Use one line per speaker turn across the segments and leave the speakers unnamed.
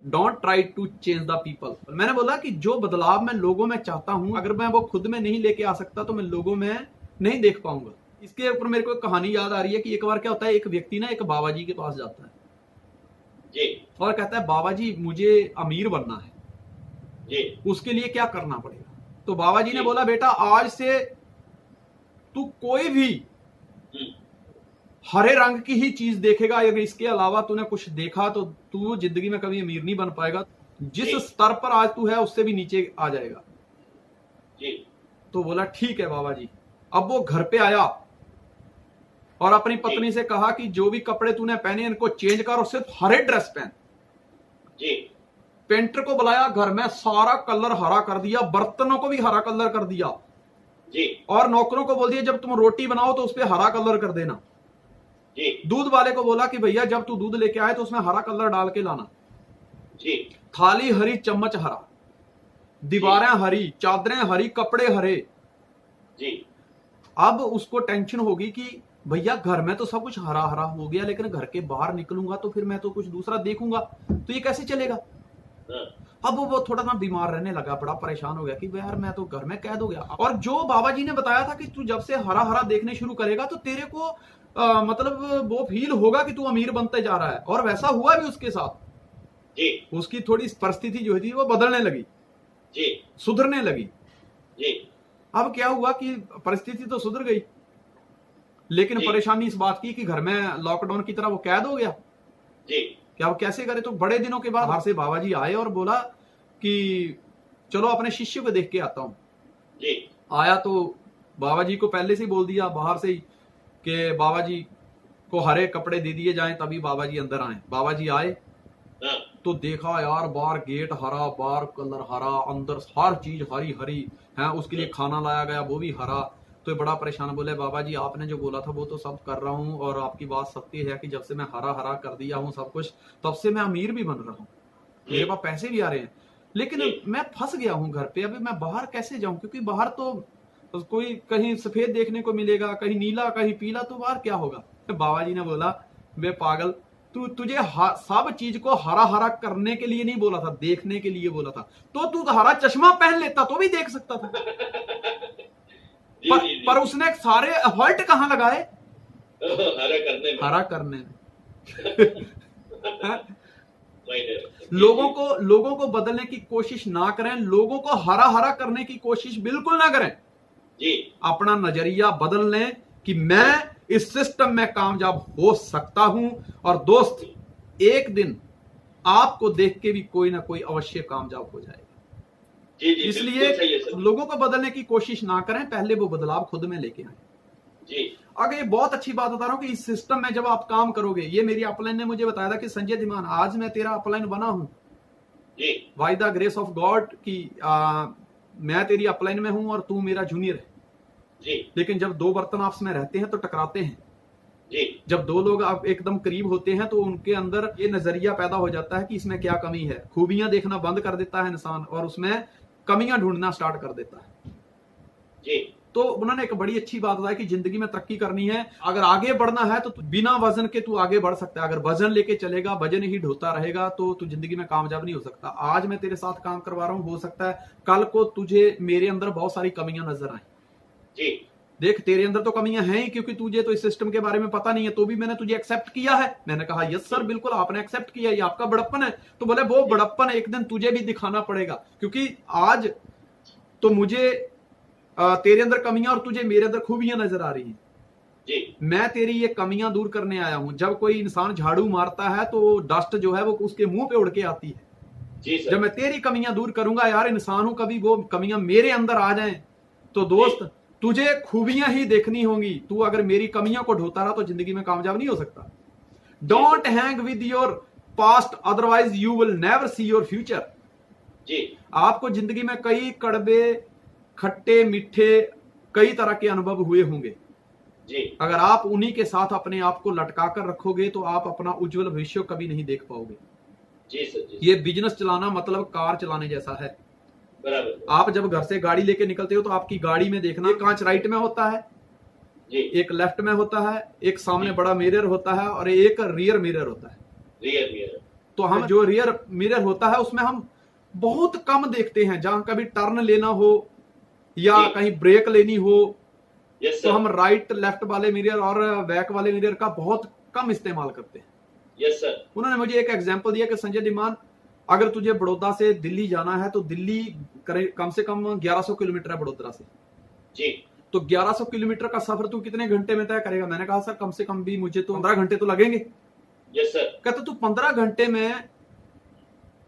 Don't try to change the people. मैंने बोला कि जो बदलाव मैं लोगों में चाहता हूं, अगर मैं वो खुद में नहीं लेके आ सकता तो मैं लोगों में नहीं देख पाऊंगा। इसके ऊपर मेरे को एक कहानी याद आ रही है कि एक बार क्या होता है, एक व्यक्ति ना एक बाबा जी के पास जाता है
जी
और कहता है बाबा जी मुझे अमीर बनना है
जी
उसके लिए क्या करना पड़ेगा। तो बाबा जी ने
जी।
बोला बेटा आज से तू कोई भी
हम्म,
हरे रंग की ही चीज देखेगा, अगर इसके अलावा तूने कुछ देखा तो तू जिंदगी में कभी अमीर नहीं बन पाएगा। जिस
जी।
स्तर पर आज तू है उससे भी नीचे आ जाएगा।
जी
तो बोला ठीक है बाबा जी। अब वो घर पे आया और अपनी पत्नी से कहा कि जो भी कपड़े तूने पहने इनको चेंज कर और सिर्फ हरे ड्रेस पहन।
जी
पेंटर को बुलाया, घर में सारा कलर हरा कर दिया, बर्तनों को भी हरा कलर कर दिया
जी
और नौकरों को बोल दिया जब तुम रोटी बनाओ तो उस पर हरा कलर कर देना।
जी
दूध वाले को बोला कि भैया जब तू दूध लेके आए तो उसमें हरा कलर डाल के लाना।
जी
थाली हरी, चम्मच हरा, दीवारें हरी, चादरें हरी, कपड़े हरे।
जी
अब उसको टेंशन होगी कि भैया घर में तो सब कुछ हरा हरा हो गया, लेकिन घर के बाहर निकलूंगा तो फिर मैं तो कुछ दूसरा देखूंगा, तो ये कैसे चलेगा।
हाँ,
अब वो थोड़ा ना बीमार रहने लगा, बड़ा परेशान हो गया कि यार मैं तो घर में कैद हो गया। और जो बाबा जी ने बताया था कि तू जब से हरा हरा देखने शुरू करेगा तो तेरे को मतलब वो फील होगा कि तू अमीर बनते जा रहा है, और वैसा हुआ भी उसके साथ।
जी
उसकी थोड़ी परिस्थिति जो थी वो बदलने लगी,
जी
सुधरने लगी।
जी
अब क्या हुआ कि परिस्थिति तो सुधर गई, लेकिन
जी।
परेशानी इस बात की कि घर में लॉकडाउन की तरह वो कैद हो गया।
जी
क्या वो कैसे करे। तो बड़े दिनों के बाद बाहर से बाबा जी आए और बोला कि चलो अपने शिष्य को देख के आता हूं।
जी
आया तो बाबा जी को पहले से ही बोल दिया बाहर से ही कि बाबा जी को हरे कपड़े दे दिए जाएं तभी बाबा जी अंदर आए। बाबा जी आए
हाँ,
तो देखा यार बाहर गेट हरा, बाहर कलर हरा, अंदर हर चीज हरी हरी है। उसके लिए खाना लाया गया वो भी हरा। तो बड़ा परेशान, बोले बाबा जी आपने जो बोला था वो तो सब कर रहा हूँ और आपकी बात सत्य है कि जब से मैं हरा हरा कर दिया हूँ सब कुछ तब से मैं अमीर भी बन रहा हूँ, मेरे पास पैसे भी आ रहे हैं, लेकिन मैं फंस गया हूँ घर पे। अभी मैं बाहर कैसे जाऊं, क्योंकि बाहर तो कोई कहीं सफेद देखने को मिलेगा, कहीं नीला कहीं पीला, तो बाहर क्या होगा। बाबा जी ने बोला बे पागल, तुझे सब चीज को हरा हरा करने के लिए नहीं बोला था, देखने के लिए बोला था। तो तू हरा चश्मा पहन लेता तो भी देख सकता था।
जी जी जी।
पर उसने सारे एफर्ट कहां लगाए,
हरा करने में।
लोगों को बदलने की कोशिश ना करें, लोगों को हरा हरा करने की कोशिश बिल्कुल ना करें।
जी
अपना नजरिया बदल लें कि मैं इस सिस्टम में कामयाब हो सकता हूं, और दोस्त एक दिन आपको देख के भी कोई ना कोई अवश्य कामयाब हो जाएगा।
जी जी।
इसलिए लोगों को बदलने की कोशिश ना करें, पहले वो बदलाव खुद में लेके आए।
जी
आगे ये बहुत अच्छी बात बता रहा हूं कि इस सिस्टम में जब आप काम करोगे, ये मेरी अपलाइन ने मुझे बताया था कि संजय धीमान आज मैं तेरा अपलाइन बना हूं
जी
by the grace of God की मैं तेरी अपलाइन में हूं और तू मेरा जूनियर है।
जी
लेकिन जब दो बर्तन आपस में रहते हैं तो टकराते हैं।
जी
जब दो लोग आप एकदम करीब होते हैं तो उनके अंदर ये नजरिया पैदा हो जाता है कि इसमें क्या कमी है। खूबियां देखना बंद कर देता है इंसान और उसमें कमियां ढूंढना स्टार्ट कर देता है।
जी।
तो उन्होंने एक बड़ी अच्छी बात बताई कि जिंदगी में तरक्की करनी है, अगर आगे बढ़ना है तो बिना वजन के तू आगे बढ़ सकता है। अगर वजन लेके चलेगा, वजन ही ढोता रहेगा तो तू जिंदगी में कामयाब नहीं हो सकता। आज मैं तेरे साथ काम करवा रहा हूं, हो सकता है कल को तुझे मेरे अंदर बहुत सारी कमियां नजर आए।
जी
देख तेरे अंदर तो कमियां हैं ही, क्योंकि तुझे तो इस सिस्टम के बारे में पता नहीं है, तो भी मैंने तुझे एक्सेप्ट किया है। मैंने कहा यस सर बिल्कुल आपने एक्सेप्ट किया, ये आपका बड़प्पन है। तो बोले वो बड़प्पन एक दिन तुझे भी दिखाना पड़ेगा, क्योंकि आज तो मुझे तेरे अंदर कमियां और तुझे मेरे अंदर खूबियां नजर आ रही हैं।
जी
मैं तेरी ये कमियां दूर करने आया हूं। जब कोई इंसान झाड़ू मारता है तो डस्ट जो है वो उसके मुंह पे उड़ के आती है।
जी सर।
जब मैं तेरी कमियां दूर करूंगा, यार इंसान हूं, कभी वो कमियां मेरे अंदर आ जाएं तो दोस्त तुझे खूबियां ही देखनी होंगी। तू अगर मेरी कमियां को ढोता रहा तो जिंदगी में कामयाब नहीं हो सकता। Don't hang with your past otherwise you will never see your future.
जी
आपको जिंदगी में कई कड़वे, खट्टे, मीठे, कई तरह के अनुभव हुए होंगे।
जी
अगर आप उन्हीं के साथ अपने आप को लटका कर रखोगे तो आप अपना उज्जवल भविष्य कभी नहीं देख पाओगे।
जी सर। जी
ये बिजनेस चलाना मतलब कार चलाने जैसा है।
बराबर।
आप जब घर से गाड़ी लेके निकलते हो तो आपकी गाड़ी में देखना, एक कांच राइट में होता है,
जी
एक लेफ्ट में होता है, एक सामने बड़ा मिरर होता है और एक रियर मिरर होता है।
Rear rear.
तो हम जो रियर मिरर होता है उसमें हम बहुत कम देखते हैं, जहां कभी टर्न लेना हो या
जी।
कहीं ब्रेक लेनी हो
यस
तो
सर।
हम राइट लेफ्ट वाले मिरर और बैक वाले मिरर का बहुत कम इस्तेमाल करते हैं।
Yes sir.
उन्होंने मुझे एक एग्जांपल दिया कि संजय धीमान, अगर तुझे बड़ौदा से दिल्ली जाना है तो दिल्ली कम से कम 1100 किलोमीटर है बड़ोदरा से।
जी।
तो 1100 किलोमीटर का सफर तू कितने घंटे में तय करेगा? मैंने कहा सर कम से कम भी मुझे तो 15 घंटे तो लगेंगे।
Yes sir.
कहते तू 15 घंटे में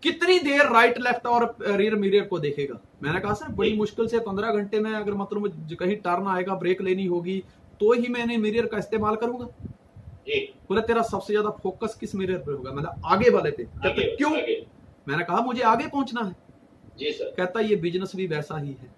कितनी देर राइट लेफ्ट और रियर मिरर को देखेगा? मैंने कहा सर बड़ी मुश्किल से 15 घंटे में, अगर मतलब कहीं टर्न आएगा, ब्रेक लेनी होगी तो ही मैंने मिरर का इस्तेमाल करूंगा।
जी।
बोले तेरा सबसे ज्यादा फोकस किस मिरर पे होगा? मतलब आगे वाले पे। कहते
आगे,
क्यों?
आगे।
मैंने कहा मुझे आगे पहुंचना है।
जी सर।
कहता ये बिजनेस भी वैसा ही है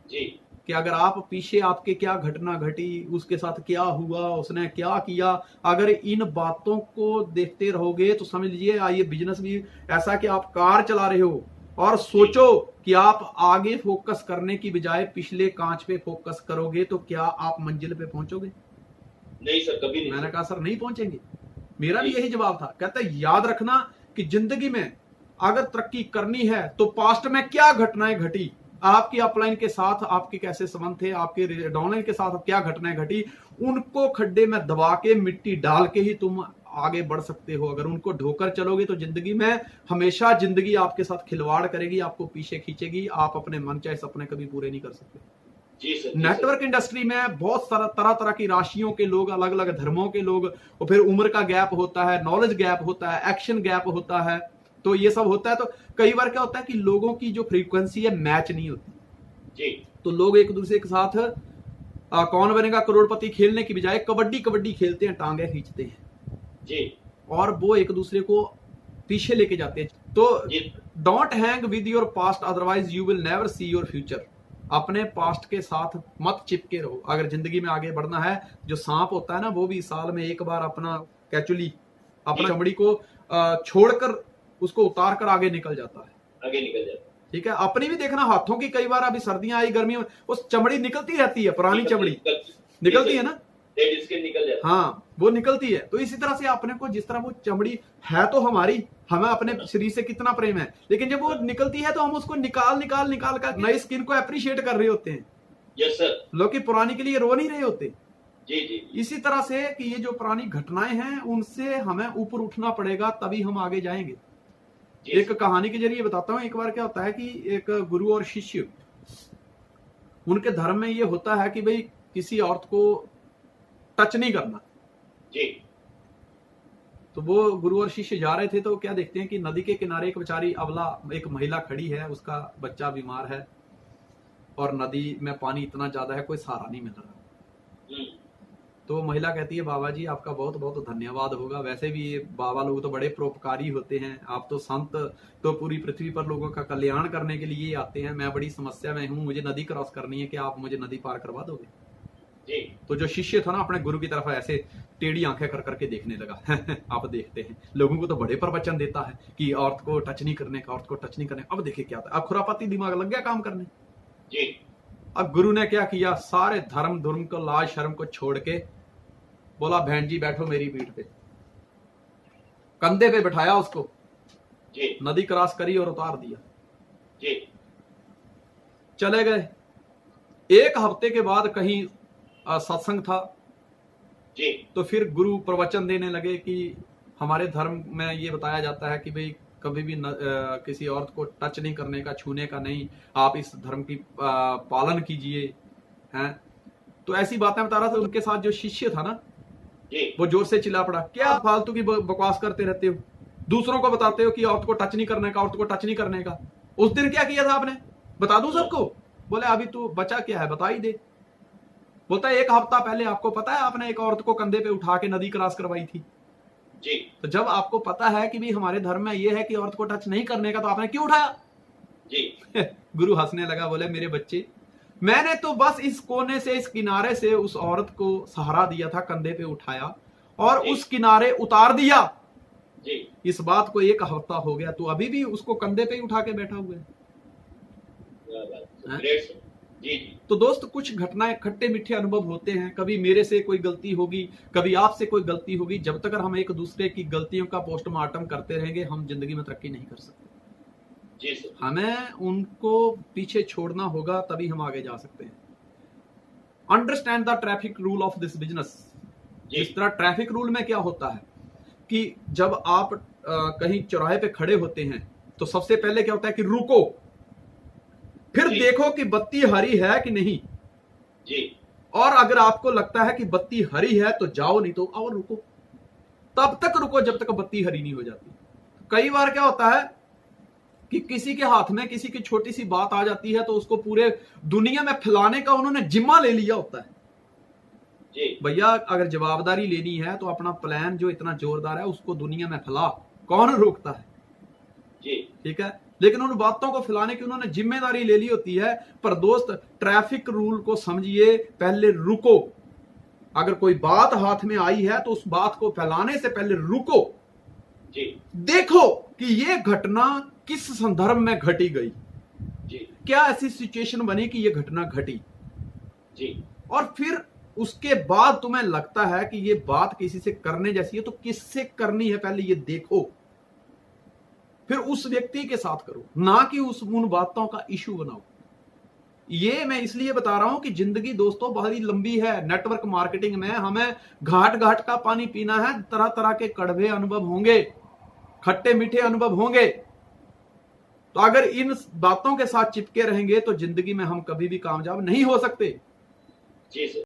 जी।
कि अगर आप पीछे आपके क्या घटना घटी, उसके साथ क्या हुआ, उसने क्या किया, अगर इन बातों को देखते रहोगे तो समझ लीजिए ये बिजनेस भी ऐसा कि आप कार चला रहे हो और सोचो कि आप आगे फोकस करने की बजाय पिछले कांच पे फोकस करोगे तो क्या आप मंजिल पे पहुंचोगे?
नहीं सर, कभी नहीं।
मैंने कहा सर नहीं पहुंचेंगे। मेरा भी यही जवाब था। कहता है याद रखना कि जिंदगी में अगर तरक्की करनी है तो पास्ट में क्या घटनाएं घटी, आपकी अपलाइन के साथ आपके कैसे संबंध थे, आपके डाउनलाइन के साथ क्या घटनाएं घटी, उनको खड्डे में दबा के मिट्टी डाल के ही तुम आगे बढ़ सकते हो। अगर उनको ढोकर चलोगे तो जिंदगी में हमेशा जिंदगी आपके साथ खिलवाड़ करेगी, आपको पीछे खींचेगी, आप अपने मन चाहे सपने कभी पूरे नहीं कर सकते।
जी सर।
नेटवर्क इंडस्ट्री में बहुत सारा तरह तरह की राशियों के लोग, अलग अलग धर्मों के लोग, और फिर उम्र का गैप होता है, नॉलेज गैप होता है, एक्शन गैप होता है, तो ये सब होता है। तो कई बार क्या होता है कि लोगों की जो फ्रीक्वेंसी है मैच नहीं होती
जी।
तो लोग एक दूसरे के साथ कौन बनेगा करोड़पति खेलने की बजाय कबड्डी कबड्डी खेलते हैं, टांगे खींचते हैं
जी।
और वो एक दूसरे को पीछे लेके जाते हैं। तो don't hang with your past otherwise you will never see your future. अपने पास्ट के साथ मत चिपके रहो अगर जिंदगी में आगे बढ़ना है। जो सांप होता है ना, वो भी साल में एक बार अपना कैचुली, अपना चमड़ी को छोड़कर उसको उतार कर आगे निकल जाता है,
आगे निकल जाता है।
ठीक है। अपनी भी देखना हाथों की, कई बार अभी सर्दियां आई, गर्मियों में उस चमड़ी निकलती रहती है, पुरानी चमड़ी निकलती है ना,
डेड स्किन निकल जाता है।
हाँ वो निकलती है। तो इसी तरह से अपने को, जिस तरह वो चमड़ी है तो हमारी, हमें अपने शरीर से कितना प्रेम है, लेकिन जब वो निकलती है तो हम उसको निकाल निकाल निकाल कर नई स्किन को अप्रिशिएट कर रहे होते हैं।
Yes sir.
लोग की पुरानी के लिए रो नहीं रहे होते।
जी जी।
इसी तरह से कि ये जो पुरानी घटनाएं हैं उनसे हमें ऊपर उठना पड़ेगा, तभी हम आगे जाएंगे। एक कहानी के जरिए बताता हूं। एक बार क्या होता है कि एक गुरु और शिष्य, उनके धर्म में ये होता है कि भाई किसी औरत को टच नहीं करना
जी।
तो वो गुरु और शिष्य जा रहे थे तो क्या देखते हैं कि नदी के किनारे एक बेचारी अबला एक महिला खड़ी है, उसका बच्चा बीमार है और नदी में पानी इतना ज्यादा है, कोई सहारा नहीं मिल रहा। तो महिला कहती है बाबा जी आपका बहुत बहुत धन्यवाद होगा, वैसे भी ये बाबा लोग तो बड़े परोपकारी होते हैं, आप तो संत तो पूरी पृथ्वी पर लोगों का कल्याण करने के लिए आते हैं, मैं बड़ी समस्या में हूँ, मुझे नदी क्रॉस करनी है, क्या आप मुझे नदी पार करवा दोगे?
जी।
तो जो शिष्य था ना अपने गुरु की तरफ ऐसे टेढ़ी आंखें कर करके देखने लगा आप देखते हैं लोगों को तो बड़े प्रवचन देता है कि औरत को टच नहीं करने का, औरत को टच नहीं करने का। अब देखिए क्या था, अब खुरापाती दिमाग लग गया काम करने
जी।
अब गुरु ने क्या किया, सारे धर्म को, लाज शर्म को छोड़ के बोला बहन जी बैठो मेरी पीठ पे, कंधे पे बिठाया उसको
जी।
नदी क्रॉस करी और उतार दिया
जी।
चले गए। एक हफ्ते के बाद कहीं सत्संग था
जी।
तो फिर गुरु प्रवचन देने लगे कि हमारे धर्म में ये बताया जाता है कि भाई कभी भी किसी औरत को टच नहीं करने का, छूने का नहीं, आप इस धर्म की पालन कीजिए हैं। तो ऐसी बातें बता रहा था। उनके साथ जो शिष्य था ना
जी।
वो जोर से चिल्ला पड़ा, क्या फालतू की बकवास करते रहते हो, दूसरों को बताते हो कि औरत को टच नहीं करने का, औरत को टच नहीं करने का। उस दिन क्या किया था आपने, बता दूं सबको? बोले अभी तू बचा क्या है बता ही दे। बोलता है एक हफ्ता पहले आपको पता है आपने एक औरत को कंधे पे उठा के नदी क्रॉस करवाई थी
जी।
तो जब आपको पता है कि भी हमारे धर्म में ये है कि औरत को टच नहीं करने का, तो आपने क्यों उठाया?
जी।
गुरु हंसने लगा, बोले मेरे बच्चे मैंने तो बस इस कोने से इस किनारे से उस औरत को सहारा दिया था, कंधे पे उठाया और उस किनारे उतार दिया
जी।
इस बात को एक हफ्ता हो गया, तो अभी भी उसको कंधे पे ही उठा के बैठा हुआ है।
जी जी
तो दोस्त कुछ घटनाएं खट्टे मीठे अनुभव होते हैं, कभी मेरे से कोई गलती होगी, कभी आपसे कोई गलती होगी। जब तक हम एक दूसरे की गलतियों का पोस्टमार्टम करते रहेंगे हम जिंदगी में तरक्की नहीं कर सकते।
जी सर
हमें उनको पीछे छोड़ना होगा, तभी हम आगे जा सकते हैं। Understand the traffic rule of this business.
जी
जिस तरह ट्रैफिक रूल में क्या होता है कि जब आप कहीं चौराहे पे खड़े होते हैं तो सबसे पहले क्या होता है कि रुको, फिर
जी।
देखो कि बत्ती हरी है कि नहीं,
जी
और अगर आपको लगता है कि बत्ती हरी है तो जाओ, नहीं तो और रुको। तब तक रुको जब तक बत्ती हरी नहीं हो जाती। कई बार क्या होता है कि किसी के हाथ में किसी की छोटी सी बात आ जाती है तो उसको पूरे दुनिया में फैलाने का उन्होंने जिम्मा ले लिया होता है।
जी
भैया अगर जवाबदारी लेनी है तो अपना प्लान जो इतना जोरदार है उसको दुनिया में फैला, कौन रोकता है?
जी
ठीक है, लेकिन उन बातों को फैलाने की उन्होंने जिम्मेदारी ले ली होती है। पर दोस्त ट्रैफिक रूल को समझिए, पहले रुको। अगर कोई बात हाथ में आई है तो उस बात को फैलाने से पहले रुको,
जी
देखो कि यह घटना किस संदर्भ में घटी गई,
जी
क्या ऐसी सिचुएशन बनी कि यह घटना घटी,
जी
और फिर उसके बाद तुम्हें लगता है कि यह बात किसी से करने जैसी है तो किससे करनी है पहले ये देखो, फिर उस व्यक्ति के साथ करो, ना कि उन बातों का इशू बनाओ। ये मैं इसलिए बता रहा हूं कि जिंदगी दोस्तों बहुत ही लंबी है। नेटवर्क मार्केटिंग में हमें घाट घाट का पानी पीना है, तरह तरह के कड़वे अनुभव होंगे, खट्टे मीठे अनुभव होंगे। तो अगर इन बातों के साथ चिपके रहेंगे तो जिंदगी में हम कभी भी कामयाब नहीं हो सकते।
जी सर।